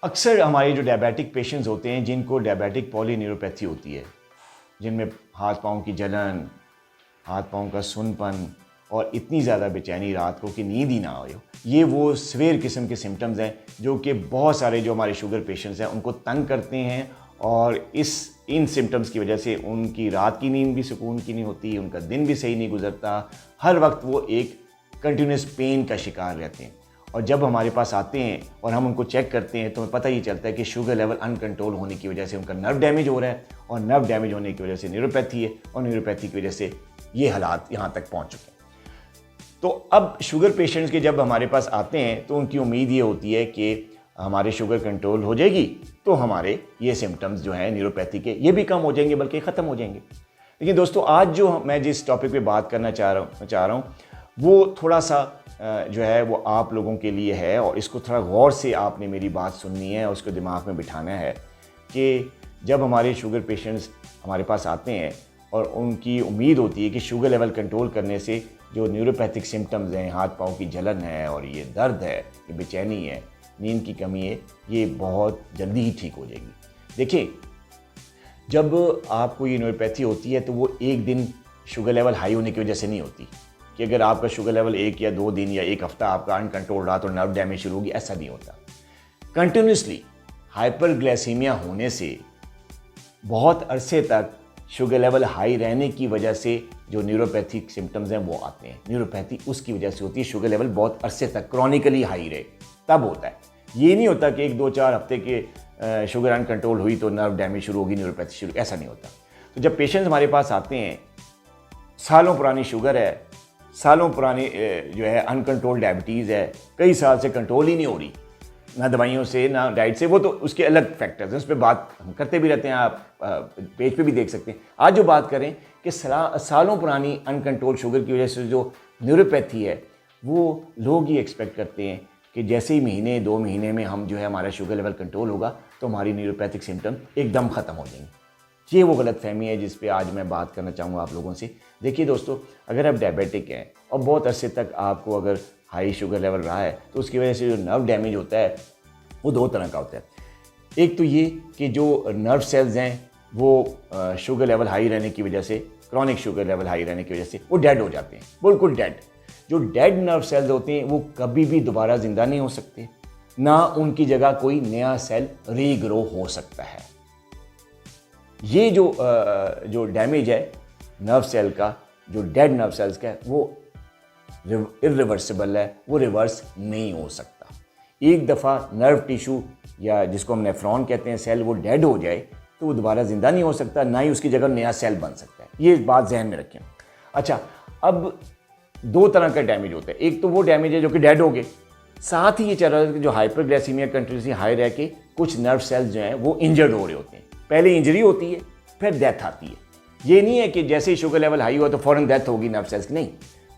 अक्सर हमारे जो डायबिटिक पेशेंट्स होते हैं जिनको डायबिटिक पॉलीन्यूरोपैथी होती है, जिनमें हाथ पाँव की जलन, हाथ पाँव का सुन्नपन और इतनी ज़्यादा बेचैनी रात को कि नींद ही ना आए, ये वो सीवियर किस्म के सिम्टम्स हैं जो कि बहुत सारे जो हमारे शुगर पेशेंट्स हैं उनको तंग करते हैं। और इन सिम्टम्स की वजह से उनकी रात की नींद भी सुकून की नहीं होती, उनका दिन भी सही नहीं गुजरता, हर वक्त वो एक कंटिन्यूस पेन का शिकार रहते हैं। और जब हमारे पास आते हैं और हम उनको चेक करते हैं तो हमें पता ही चलता है कि शुगर लेवल अनकंट्रोल होने की वजह से उनका नर्व डैमेज हो रहा है, और नर्व डैमेज होने की वजह से न्यूरोपैथी है, और न्यूरोपैथी की वजह से ये हालात यहाँ तक पहुँच चुके हैं। तो अब शुगर पेशेंट्स के जब हमारे पास आते हैं तो उनकी उम्मीद ये होती है कि हमारे शुगर कंट्रोल हो जाएगी तो हमारे ये सिम्टम्स जो हैं न्यूरोपैथी के ये भी कम हो जाएंगे, बल्कि ख़त्म हो जाएंगे। लेकिन दोस्तों, आज जो मैं जिस टॉपिक पे बात करना चाह रहा हूँ वो थोड़ा सा जो है वो आप लोगों के लिए है, और इसको थोड़ा गौर से आपने मेरी बात सुननी है और उसको दिमाग में बिठाना है कि जब हमारे शुगर पेशेंट्स हमारे पास आते हैं और उनकी उम्मीद होती है कि शुगर लेवल कंट्रोल करने से जो न्यूरोपैथिक सिम्टम्स हैं, हाथ पाँव की जलन है और ये दर्द है, ये बेचैनी है, नींद की कमी है, ये बहुत जल्दी ही ठीक हो जाएगी। देखिए, जब आपको ये न्यूरोपैथी होती है तो वो एक दिन शुगर लेवल हाई होने की वजह से नहीं होती कि अगर आपका शुगर लेवल 1 या 2 दिन या 1 हफ्ता आपका अनकंट्रोल रहा तो नर्व डैमेज शुरू होगी, ऐसा नहीं होता। कंटिन्यूसली हाइपरग्लाइसीमिया होने से बहुत अरसे तक शुगर लेवल हाई रहने की वजह से जो न्यूरोपैथिक सिम्टम्स हैं वो आते हैं। न्यूरोपैथी उसकी वजह से होती है, शुगर लेवल बहुत अरसे तक क्रॉनिकली हाई रहे तब होता है। ये नहीं होता कि 1-2-4 हफ्ते के शुगर अनकंट्रोल हुई तो नर्व डैमेज शुरू होगी, न्यूरोपैथी शुरू, ऐसा नहीं होता। तो जब पेशेंट्स हमारे पास आते हैं, सालों पुरानी शुगर है, सालों पुरानी जो है अनकंट्रोल डायबिटीज़ है, कई साल से कंट्रोल ही नहीं हो रही, ना दवाइयों से ना डाइट से, वो तो उसके अलग फैक्टर्स हैं, उस पर बात हम करते भी रहते हैं, आप पेज पे भी देख सकते हैं। आज जो बात करें कि सालों पुरानी अनकंट्रोल शुगर की वजह से जो न्यूरोपैथी है, वो लोग ही एक्सपेक्ट करते हैं कि जैसे ही महीने 2 महीने में हम जो है हमारा शुगर लेवल कंट्रोल होगा तो हमारी न्यूरोपैथिक सिम्टम एकदम ख़त्म हो जाएंगे। ये वो गलतफहमी है जिस पे आज मैं बात करना चाहूँगा आप लोगों से। देखिए दोस्तों, अगर आप डायबिटिक हैं और बहुत अरसे तक आपको अगर हाई शुगर लेवल रहा है तो उसकी वजह से जो नर्व डैमेज होता है वो 2 तरह का होता है। एक तो ये कि जो नर्व सेल्स हैं वो शुगर लेवल हाई रहने की वजह से, क्रॉनिक शुगर लेवल हाई रहने की वजह से वो डेड हो जाते हैं, बिल्कुल डेड। जो डेड नर्व सेल्स होते हैं वो कभी भी दोबारा ज़िंदा नहीं हो सकते, ना उनकी जगह कोई नया सेल रीग्रो हो सकता है। ये जो डैमेज है नर्व सेल का, जो डेड नर्व सेल्स का है, वो इरिवर्सिबल है, वो रिवर्स नहीं हो सकता। एक दफ़ा नर्व टिश्यू या जिसको हम नेफ्रॉन कहते हैं सेल, वो डेड हो जाए तो वो दोबारा ज़िंदा नहीं हो सकता, ना ही उसकी जगह नया सेल बन सकता है। ये बात जहन में रखें। अच्छा, अब 2 तरह का डैमेज होता है। एक तो वो डैमेज है जो कि डेड हो गए, साथ ही ये चल रहा है कि जो हाइपरग्लाइसीमिया कंटिन्यूसली हाई रह के कुछ नर्व सेल्स जो हैं वो इंजर्ड हो रहे होते हैं। पहले इंजरी होती है, फिर डेथ आती है। ये नहीं है कि जैसे ही शुगर लेवल हाई हुआ तो फ़ौरन डेथ होगी नर्व सेल्स की, नहीं।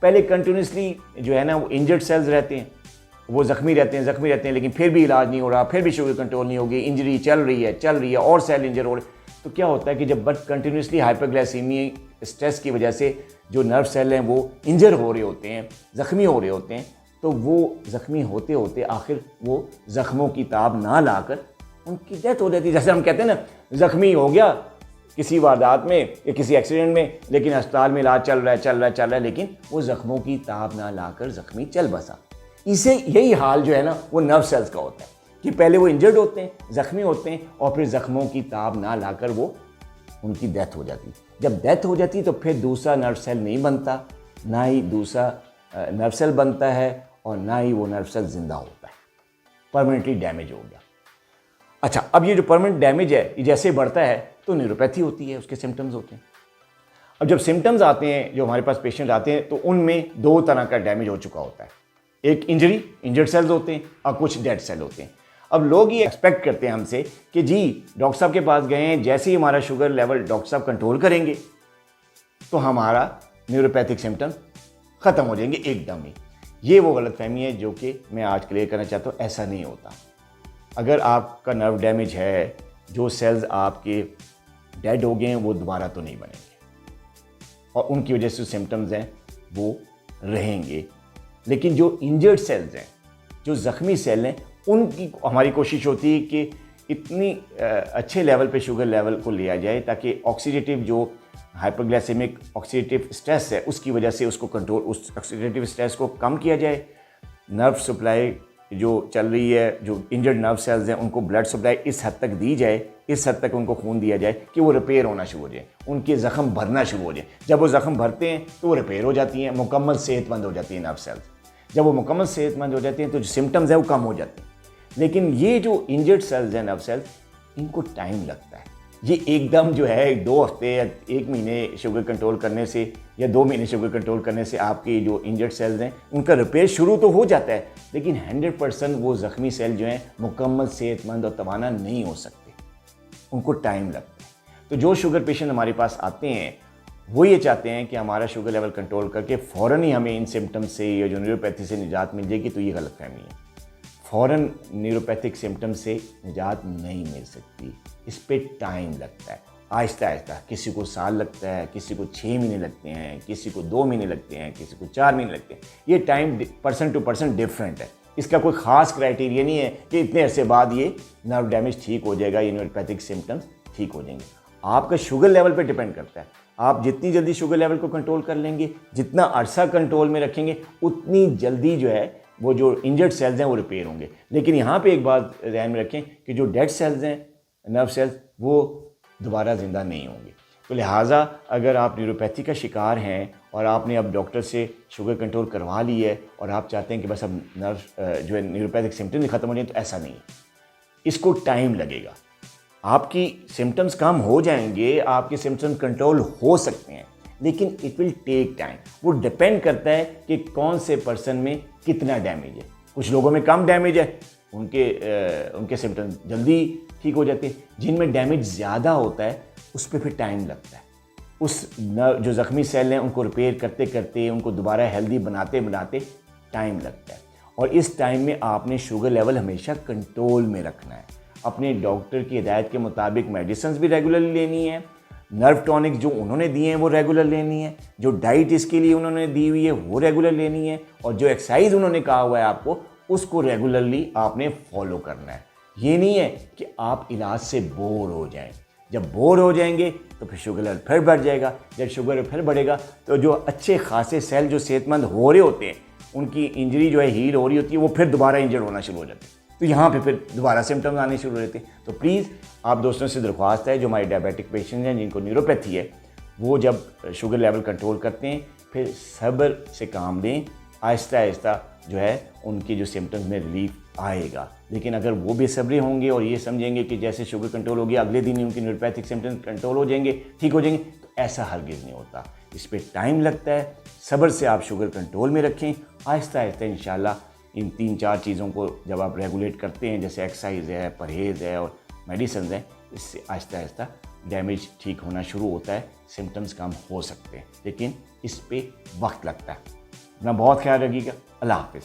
पहले कंटिन्यूसली जो है ना वो इंजर्ड सेल्स रहते हैं, वो ज़ख्मी रहते हैं, लेकिन फिर भी इलाज नहीं हो रहा, फिर भी शुगर कंट्रोल नहीं होगी, इंजरी चल रही है और सेल इंजर हो रहे। तो क्या होता है कि जब कंटिन्यूसली हाइपरग्लाइसीमिया स्ट्रेस की वजह से जो नर्व सेल हैं वो इंजर हो रहे होते हैं, ज़ख्मी हो रहे होते हैं, तो वो ज़ख्मी होते होते आखिर वो ज़ख्मों की ताब ना लाकर उनकी डेथ हो जाती है। जैसे हम कहते हैं ना, ज़ख्मी हो गया किसी वारदात में या किसी एक्सीडेंट में, लेकिन अस्पताल में इलाज चल रहा है, लेकिन वो ज़ख्मों की ताब ना लाकर ज़ख्मी चल बसा। इसे यही हाल जो है ना वो नर्व सेल्स का होता है कि पहले वो इंजर्ड होते हैं, ज़ख्मी होते हैं, और फिर ज़ख्मों की ताब ना लाकर वो उनकी डेथ हो जाती है। जब डेथ हो जाती है तो फिर दूसरा नर्व सेल नहीं बनता, ना ही दूसरा नर्व सेल बनता है, और ना ही वो नर्व सेल जिंदा होता है, परमानेंटली डैमेज हो गया। अच्छा, अब ये जो परमानेंट डैमेज है ये जैसे बढ़ता है तो न्यूरोपैथी होती है, उसके सिम्टम्स होते हैं। अब जब सिम्टम्स आते हैं, जो हमारे पास पेशेंट आते हैं, तो उनमें 2 तरह का डैमेज हो चुका होता है। एक इंजर्ड सेल्स होते हैं और कुछ डेड सेल होते हैं। अब लोग ये एक्सपेक्ट करते हैं हमसे कि जी डॉक्टर साहब के पास गए हैं, जैसे ही हमारा शुगर लेवल डॉक्टर साहब कंट्रोल करेंगे तो हमारा न्यूरोपैथिक सिम्टम ख़त्म हो जाएंगे एकदम ही। ये वो गलतफहमी है जो कि मैं आज क्लियर करना चाहता हूँ। ऐसा नहीं होता। अगर आपका नर्व डैमेज है, जो सेल्स आपके डेड हो गए हैं वो दोबारा तो नहीं बनेंगे, और उनकी वजह से सिम्टम्स हैं वो रहेंगे। लेकिन जो इंजर्ड सेल्स हैं, जो ज़ख्मी सेल हैं, उनकी हमारी कोशिश होती है कि इतनी अच्छे लेवल पे शुगर लेवल को लिया जाए ताकि ऑक्सीडेटिव जो हाइपरग्लाइसेमिक ऑक्सीडेटिव स्ट्रेस है उसकी वजह से उसको कंट्रोल, उस ऑक्सीडेटिव स्ट्रेस को कम किया जाए। नर्व सप्लाई जो चल रही है, जो इंजर्ड नर्व सेल्स हैं उनको ब्लड सप्लाई इस हद तक दी जाए, इस हद तक उनको खून दिया जाए कि वो रिपेयर होना शुरू हो जाए, उनके ज़ख़म भरना शुरू हो जाए। जब वो ज़ख़म भरते हैं तो वो रिपेयर हो जाती हैं, मुकम्मल सेहतमंद हो जाती है नर्व सेल्स। जब वो मुकम्मल सेहतमंद हो जाती हैं तो जो सिम्टम्स हैं वो कम हो जाते हैं। लेकिन ये जो इंजर्ड सेल्स हैं, नर्व सेल्स, इनको टाइम लगता है। ये एकदम जो है 2 हफ्ते या 1 महीने शुगर कंट्रोल करने से या 2 महीने शुगर कंट्रोल करने से आपकी जो इंजर्ड सेल्स हैं उनका रिपेयर शुरू तो हो जाता है, लेकिन 100% वो ज़ख्मी सेल जो हैं मुकम्मल सेहतमंद और तवाना नहीं हो सकते, उनको टाइम लगता है। तो जो शुगर पेशेंट हमारे पास आते हैं वो ये चाहते हैं कि हमारा शुगर लेवल कंट्रोल करके फ़ौरन ही हमें इन सिम्टम्स से या जो न्यूरोपैथी से निजात मिल जाएगी, तो ये गलतफहमी है। फ़ौरन न्यूरोपैथिक सिम्टम्स से निजात नहीं मिल सकती, इस पे टाइम लगता है, आहिस्ता आहिस्ता। किसी को साल लगता है, किसी को 6 महीने लगते हैं, किसी को 2 महीने लगते हैं, किसी को 4 महीने लगते हैं। ये time person to person different है, इसका कोई ख़ास क्राइटेरिया नहीं है कि इतने अरसे बाद ये नर्व डैमेज ठीक हो जाएगा, ये न्यूरोपैथिक सिम्टम्स ठीक हो जाएंगे। आपका शुगर लेवल पे डिपेंड करता है। आप जितनी जल्दी शुगर लेवल को कंट्रोल कर लेंगे, जितना अरसा कंट्रोल में रखेंगे, उतनी जल्दी जो है वो जो इंजर्ड सेल्स हैं वो रिपेयर होंगे। लेकिन यहाँ पे एक बात ध्यान में रखें कि जो डेड सेल्स हैं, नर्व सेल्स, वो दोबारा ज़िंदा नहीं होंगे। तो लिहाजा अगर आप न्यूरोपैथी का शिकार हैं और आपने अब डॉक्टर से शुगर कंट्रोल करवा ली है और आप चाहते हैं कि बस अब नर्व जो है न्यूरोपैथिक सिम्टम्स ही ख़त्म हो जाए, तो ऐसा नहीं है, इसको टाइम लगेगा। आपकी सिम्टम्स कम हो जाएंगे, आपके सिम्टम्स कंट्रोल हो सकते हैं, लेकिन इट विल टेक टाइम। वो डिपेंड करता है कि कौन से पर्सन में कितना डैमेज है। कुछ लोगों में कम डैमेज है, उनके सिम्टम्स जल्दी ठीक हो जाते हैं। जिनमें डैमेज ज़्यादा होता है उस पर फिर टाइम लगता है। उस जो ज़ख्मी सेल हैं उनको रिपेयर करते करते, उनको दोबारा हेल्दी बनाते बनाते टाइम लगता है। और इस टाइम में आपने शुगर लेवल हमेशा कंट्रोल में रखना है। अपने डॉक्टर की हिदायत के मुताबिक मेडिसिन भी रेगुलरली लेनी है, नर्व टॉनिक जो उन्होंने दिए हैं वो रेगुलर लेनी है, जो डाइट इसके लिए उन्होंने दी हुई है वो रेगुलर लेनी है, और जो एक्सरसाइज उन्होंने कहा हुआ है आपको उसको रेगुलरली आपने फॉलो करना है। ये नहीं है कि आप इलाज से बोर हो जाएं। जब बोर हो जाएंगे तो फिर शुगर लेवल फिर बढ़ जाएगा। जब शुगर फिर बढ़ेगा तो जो अच्छे खासे सेल जो सेहतमंद हो रहे होते हैं, उनकी इंजरी जो है हील हो रही होती है, वो फिर दोबारा इंजर्ड होना शुरू हो जाती है। तो यहाँ पे फिर दोबारा सिम्टम्स आने शुरू हो जाते हैं। तो प्लीज़ आप दोस्तों से दरख्वास्त है, जो हमारे डायबिटिक पेशेंट हैं जिनको न्यूरोपैथी है, वो जब शुगर लेवल कंट्रोल करते हैं फिर सब्र से काम लें, आहिस्ता आहिस्ता जो है उनकी जो सिम्टम्स में रिलीफ आएगा। लेकिन अगर वो बेसब्री होंगे और ये समझेंगे कि जैसे शुगर कंट्रोल हो गया अगले दिन ही उनकी न्यूरोपैथिक सिम्टम्स कंट्रोल हो जाएंगे, ठीक हो जाएंगे, तो ऐसा हरगिज़ नहीं होता। इस पर टाइम लगता है। सब्र से आप शुगर कंट्रोल में रखें, आहिस्ता आहिस्ता इंशाल्लाह इन 3-4 चीज़ों को जब आप रेगुलेट करते हैं, जैसे एक्सरसाइज है, परहेज़ है और मेडिसिन है, इससे आहिस्ता आहिस्ता डैमेज ठीक होना शुरू होता है, सिम्टम्स कम हो सकते हैं, लेकिन इस पे वक्त लगता है। अपना बहुत ख्याल रखिएगा। अल्लाह हाफ़िज़।